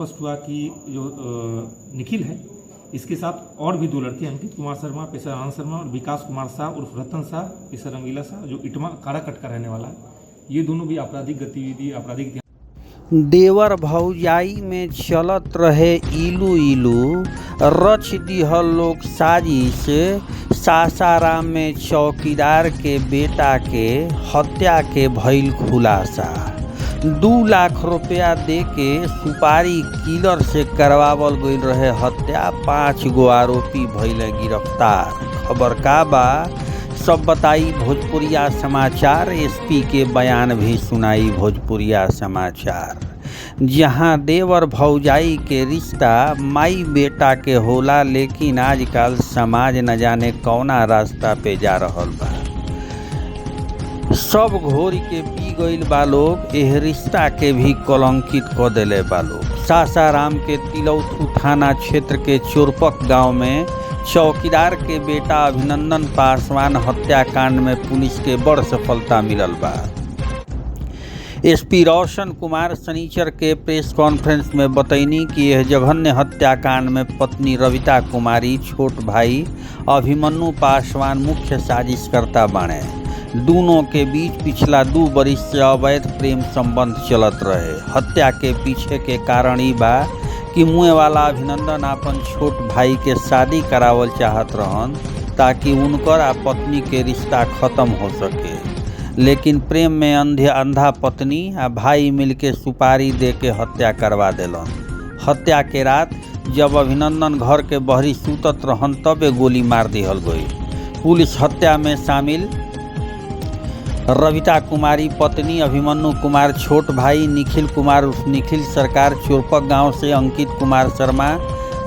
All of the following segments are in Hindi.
स्पष्ट हुआ कि जो निखिल है इसके साथ और भी दो लड़के अंकित कुमार शर्मा पेशा आनंद शर्मा और विकास कुमार शाह उर्फ रतन शाह पेशा रंगीला शाह जो इटमा काराकट का रहने वाला है, ये दोनों भी आपराधिक गतिविधि आपराधिक देवर भौजाई में चलत रहे इलू इलू रच दिहल लोग साजिश सासाराम में चौकीदार के बेटा के हत्या के भइल खुलासा। 2 लाख रुपया दे के सुपारी किलर से करवावल गईल रहे हत्या। 5 गो आरोपी भइले गिरफ्तार। खबर का बा सब बताई भोजपुरिया समाचार। एसपी के बयान भी सुनाई भोजपुरिया समाचार। जहां देवर भौजाई के रिश्ता माई बेटा के होला, लेकिन आजकल समाज न जाने कौना रास्ता पे जा रहल बा। सब घोर के पी गईल बा लोग। एह रिश्ता के भी कलंकित क देले बा लोग। सासाराम के तिलौथू थाना क्षेत्र के चोरपक गांव में चौकीदार के बेटा अभिनंदन पासवान हत्याकांड में पुलिस के बड़ सफलता मिलल बा। एसपी रोशन कुमार शनिचर के प्रेस कॉन्फ्रेंस में बतैनी कि यह जघन्य हत्याकांड में पत्नी रविता कुमारी, छोट भाई अभिमन्यु पासवान मुख्य साजिशकर्ता बने। दोनों के बीच पिछला 2 बरिस से अवैध प्रेम संबंध चलत रहे। हत्या के पीछे के कारण ई बा कि मुँह वाला अभिनंदन अपन छोट भाई के शादी करावल चाहत रहन ताकि उनकर आ पत्नी के रिश्ता खत्म हो सके, लेकिन प्रेम में अंधा पत्नी आ भाई मिलके सुपारी दे के हत्या करवा देलन। हत्या के रात जब अभिनंदन घर के बहरी सुतत रहन तबे गोली मार दिहल गई। पुलिस हत्या में शामिल रविता कुमारी पत्नी, अभिमन्यु कुमार छोट भाई, निखिल कुमार उर्फ निखिल सरकार चोरपक गांव से, अंकित कुमार शर्मा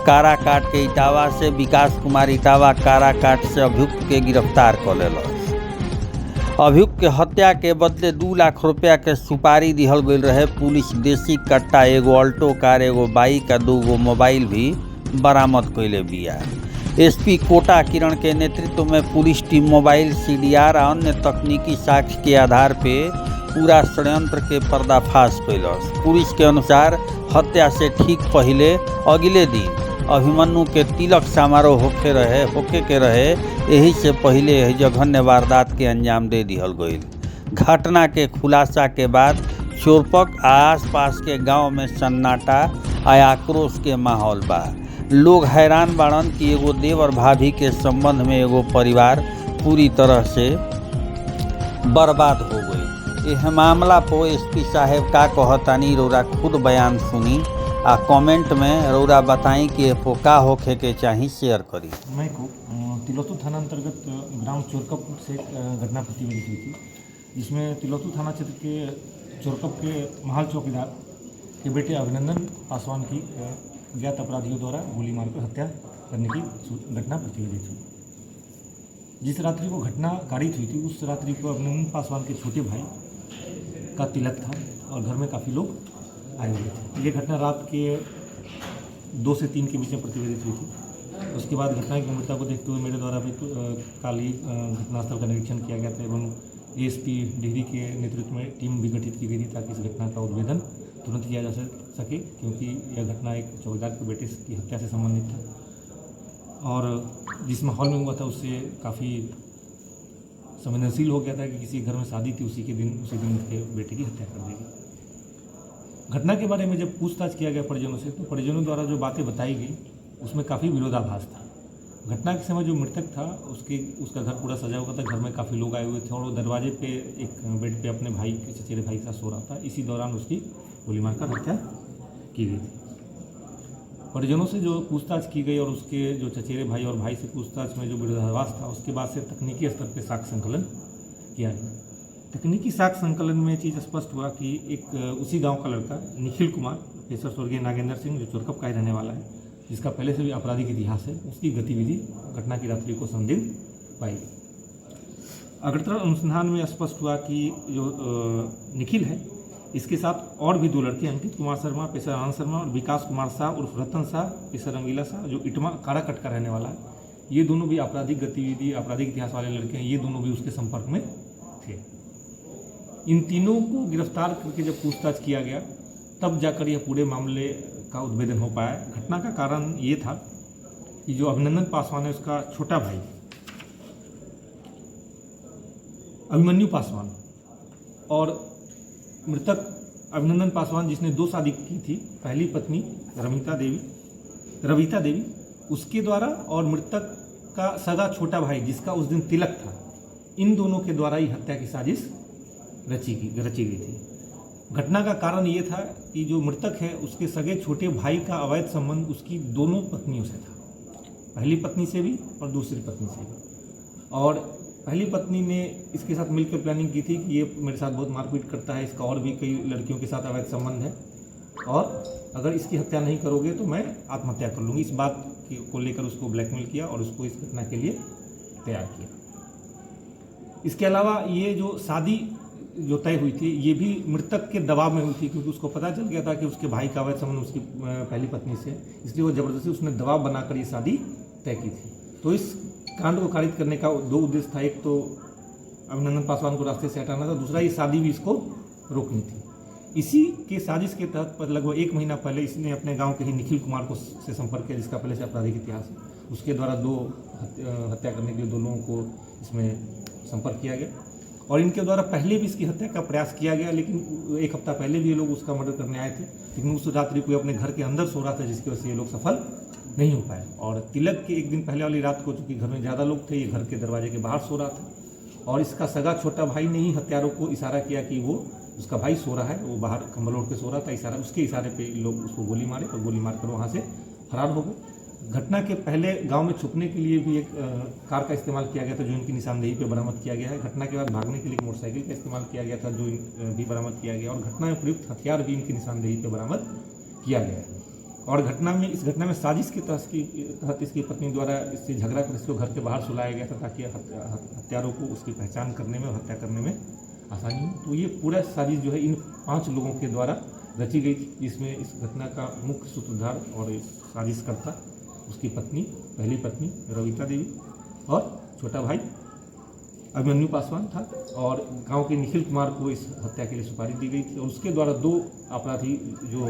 काराकाट के इटावा से, विकास कुमार इटावा काराकाट से अभियुक्त के गिरफ्तार कर लेलस। अभियुक्त के हत्या के बदले 2 लाख रुपया के सुपारी दिहल गईल रहे। पुलिस देसी कट्टा, एगो अल्टो कार, एगो बाइक आ 2 गो मोबाइल भी बरामद कैले बिया। एसपी कोटा किरण के नेतृत्व में पुलिस टीम मोबाइल, सीडीआर आ अन्य तकनीकी साक्ष्य के आधार पे पूरा षड्यंत्र के पर्दाफाश कैलस। पुलिस के अनुसार हत्या से ठीक पहले अगले दिन अभिमन्यु के तिलक समारोह होके के रहे, यही से पहले यह जघन्य वारदात के अंजाम दे दिहल गईल। घटना के खुलासा के बाद चोरपक आस पास के गांव में सन्नाटा आ आक्रोश के माहौल बा। लोग हैरान बाड़न कि एगो देवर भाभी के संबंध में एगो परिवार पूरी तरह से बर्बाद हो गई। यह मामला पर एसपी साहेब का कहतानी रौरा खुद बयान सुनी आ कमेंट में रौरा बताई कि एपो का होखे के चाही शेयर करी। मैं को तिलौथू थाना अंतर्गत ग्राम चोरकप से घटना प्रतिवेदित हुई थी, जिसमें तिलौथू थाना क्षेत्र के चोरकप के महाल चौकीदार के बेटे अभिनंदन पासवान की ज्ञात अपराधियों द्वारा गोली मारकर हत्या करने की घटना प्रतिवेदित हुई। जिस रात्रि को घटना कारित हुई थी उस रात्रि को अभिनंदन पासवान के छोटे भाई का तिलक था और घर में काफ़ी लोग आए हुए थे। ये घटना रात के 2 से 3 के बीच में प्रतिवेदित हुई थी। उसके बाद घटना की गंभीरता को देखते हुए मेरे द्वारा भी कल ही घटनास्थल का निरीक्षण किया गया था एवं एएसपी डिहरी के नेतृत्व में टीम भी गठित की गई थी ताकि इस घटना का उद्भेदन तुरंत किया जा सके, क्योंकि यह घटना एक चौकीदार के बेटे की हत्या से संबंधित था और जिस माहौल में हुआ था उससे काफ़ी संवेदनशील हो गया था कि किसी घर में शादी थी, उसी दिन उसके बेटे की हत्या कर दी गई। घटना के बारे में जब पूछताछ किया गया परिजनों से, तो परिजनों द्वारा जो बातें बताई गई उसमें काफ़ी विरोधाभास था। घटना के समय जो मृतक था उसका घर पूरा सजा हुआ था, घर में काफ़ी लोग आए हुए थे और वो दरवाजे पे एक बेड पे अपने भाई के चचेरे भाई के साथ सो रहा था। इसी दौरान उसकी गोली मारकर हत्या की गई थी। परिजनों से जो पूछताछ की गई और उसके जो चचेरे भाई और भाई से पूछताछ में जो विरोधाभास था, उसके बाद से तकनीकी स्तर पर साक्ष्य संकलन किया गया। तकनीकी साक्ष्य संकलन में चीज़ स्पष्ट हुआ कि एक उसी गांव का लड़का निखिल कुमार पेशर स्वर्गीय नागेंद्र सिंह जो चोरकप का ही रहने वाला है, जिसका पहले से भी आपराधिक इतिहास है, उसकी गतिविधि घटना की रात्रि को संदिग्ध पाई गई। अग्रतर अनुसंधान में स्पष्ट हुआ कि जो निखिल है इसके साथ और भी 2 लड़के अंकित कुमार शर्मा पेशा आनंद शर्मा और विकास कुमार शाह उर्फ रतन शाह पेशा रंगीला शाह जो इटमा काराकट का रहने वाला है, ये दोनों भी आपराधिक गतिविधि आपराधिक इतिहास वाले लड़के हैं। ये दोनों भी उसके संपर्क में थे। इन तीनों को गिरफ्तार करके जब पूछताछ किया गया तब जाकर यह पूरे मामले का उद्भेदन हो पाया। घटना का कारण ये था कि जो अभिनंदन पासवान है उसका छोटा भाई अभिमन्यु पासवान और मृतक अभिनंदन पासवान जिसने 2 शादी की थी, पहली पत्नी रविता देवी उसके द्वारा और मृतक का सगा छोटा भाई जिसका उस दिन तिलक था, इन दोनों के द्वारा ही हत्या की साजिश रची गई थी। घटना का कारण ये था कि जो मृतक है उसके सगे छोटे भाई का अवैध संबंध उसकी दोनों पत्नियों से था, पहली पत्नी से भी और दूसरी पत्नी से भी। और पहली पत्नी ने इसके साथ मिलकर प्लानिंग की थी कि ये मेरे साथ बहुत मारपीट करता है, इसका और भी कई लड़कियों के साथ अवैध संबंध है और अगर इसकी हत्या नहीं करोगे तो मैं आत्महत्या कर लूँगी। इस बात को लेकर उसको ब्लैकमेल किया और उसको इस घटना के लिए तैयार किया। इसके अलावा ये जो शादी जो तय हुई थी ये भी मृतक के दबाव में हुई थी, क्योंकि उसको पता चल गया था कि उसके भाई का अवैध संबंध उसकी पहली पत्नी से, इसलिए वो जबरदस्ती उसने दबाव बनाकर ये शादी तय की थी। तो इस कांड को खारिज करने का 2 उद्देश्य था, एक तो अभिनंदन पासवान को रास्ते से हटाना था, दूसरा ये शादी भी इसको रोकनी थी। इसी के साजिश के तहत लगभग 1 महीना पहले इसने अपने गांव के ही निखिल कुमार को से संपर्क किया, जिसका पहले से आपराधिक इतिहास है। उसके द्वारा 2 हत्या करने के लिए 2 लोगों को इसमें संपर्क किया गया और इनके द्वारा पहले भी इसकी हत्या का प्रयास किया गया, लेकिन 1 हफ्ता पहले भी ये लोग उसका मर्डर करने आए थे, लेकिन उस रात्रि कोई अपने घर के अंदर सो रहा था, जिसकी वजह से ये लोग सफल नहीं हो पाए। और तिलक के 1 दिन पहले वाली रात को चूंकि घर में ज़्यादा लोग थे, ये घर के दरवाजे के बाहर सो रहा था और इसका सगा छोटा भाई ने ही हत्यारों को इशारा किया कि वो उसका भाई सो रहा है, वो बाहर कंबल ओढ़ के सो रहा था, उसके इशारे पे लोग उसको गोली मारे और गोली मारकर वहाँ से फरार हो गए। घटना के पहले गांव में छुपने के लिए भी एक कार का इस्तेमाल किया गया था, जो इनकी निशानदेही पे बरामद किया गया है। घटना के बाद भागने के लिए एक मोटरसाइकिल का इस्तेमाल किया गया था, जो भी बरामद किया गया और घटना में प्रयुक्त हथियार भी इनकी निशानदेही पे बरामद किया गया है। और इस घटना में साजिश के तहत इसकी पत्नी द्वारा इससे झगड़ा कर इसको घर के बाहर सुलाया गया था, ताकि हत्यारों को उसकी पहचान करने में और हत्या करने में आसानी हो। तो ये पूरा साजिश जो है इन 5 लोगों के द्वारा रची गई थी, जिसमें इस घटना का मुख्य सूत्रधार और साजिशकर्ता उसकी पत्नी, पहली पत्नी रविता देवी और छोटा भाई अभिमन्यु पासवान था। और गांव के निखिल कुमार को इस हत्या के लिए सुपारी दी गई थी और उसके द्वारा 2 अपराधी जो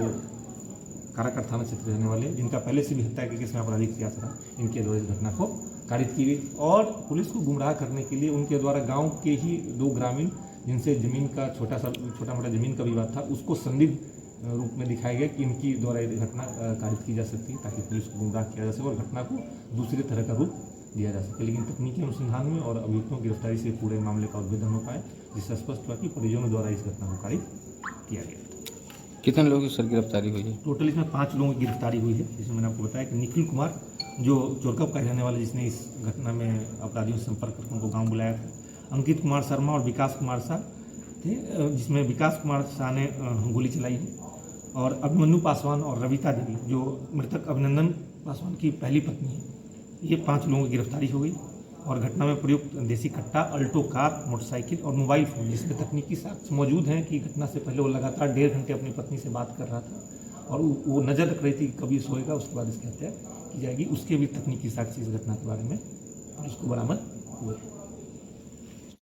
काराकाट थाना क्षेत्र रहने वाले, जिनका पहले से भी हत्या के केस में आपराधिक इतिहास रहा, इनके द्वारा इस घटना को कारित की गई। और पुलिस को गुमराह करने के लिए उनके द्वारा गाँव के ही 2 ग्रामीण, जिनसे जमीन का छोटा मोटा जमीन का विवाद था, उसको संदिग्ध रूप में दिखाया गया कि इनकी द्वारा ये घटना कारित की जा सकती है, ताकि पुलिस को गुमराह किया जा सके और घटना को दूसरे तरह का रूप दिया जा सके। लेकिन तकनीकी अनुसंधान में और अभियुक्तों की गिरफ्तारी से पूरे मामले का उद्भेदन हो पाया, जिससे स्पष्ट हुआ कि परिजनों द्वारा इस घटना को कारित किया गया। कितने लोगों की सर गिरफ्तारी हुई है? टोटल इसमें 5 लोगों की गिरफ्तारी हुई है, जिसमें मैंने आपको बताया कि निखिल कुमार जो चोरकप का रहने वाले, जिसने इस घटना में अपराधियों से संपर्क करके उनको गाँव बुलाया था, अंकित कुमार शर्मा और विकास कुमार शाह थे, जिसमें विकास कुमार शाह ने गोली चलाई है, और अभिमन्यु पासवान और रविता देवी जो मृतक अभिनंदन पासवान की पहली पत्नी है, ये 5 लोगों की गिरफ्तारी हो गई। और घटना में प्रयुक्त देसी कट्टा, अल्टो कार, मोटरसाइकिल और मोबाइल फ़ोन, जिसमें तकनीकी साक्ष्य मौजूद हैं कि घटना से पहले वो लगातार 1.5 घंटे अपनी पत्नी से बात कर रहा था और वो नज़र रख रही थी कि कभी सोएगा, उसके बाद इसकी हत्या की जाएगी। उसके भी तकनीकी साक्ष्य इस घटना के बारे में उसको बरामद हुए।